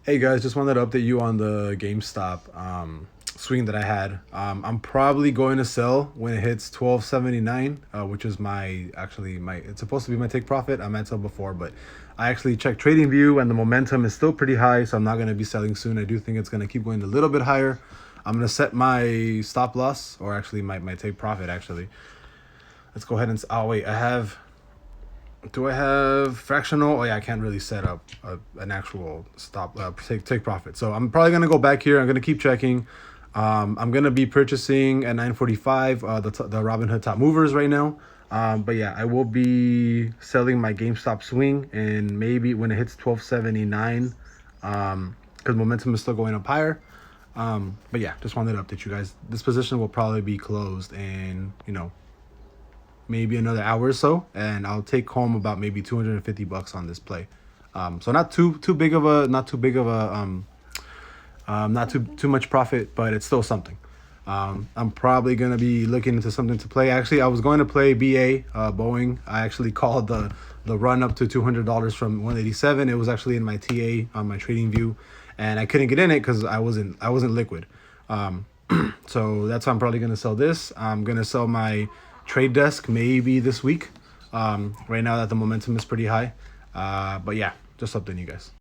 Hey guys, just wanted to update you on the GameStop swing that I had. I'm probably going to sell when it hits 12.79, which is my it's supposed to be my take profit. I might sell before, but I actually checked TradingView and the momentum is still pretty high, so I'm not going to be selling soon. I do think it's going to keep going a little bit higher. I'm going to set my stop loss, or actually my take profit actually. Let's go ahead and oh wait, do I have fractional? Oh yeah, I can't really set up an actual stop take profit. So I'm probably gonna go back here. I'm gonna keep checking. I'm gonna be purchasing at 9:45 the Robinhood top movers right now. But yeah, I will be selling my GameStop swing, and maybe when it hits 12.79, because momentum is still going up higher. But yeah, just wanted to update you guys. This position will probably be closed in maybe another hour or so, and I'll take home about maybe 250 bucks on this play. So not too big of a not too much profit, but it's still something. I'm probably gonna be looking into something to play. Actually, I was going to play BA Boeing. I actually called the run up to $200 from 187. It was actually in my TA on my trading view, and I couldn't get in it because I wasn't liquid. So that's why I'm probably gonna sell this. I'm gonna sell my trade desk maybe this week. Right now that the momentum is pretty high. But yeah, just updating you guys.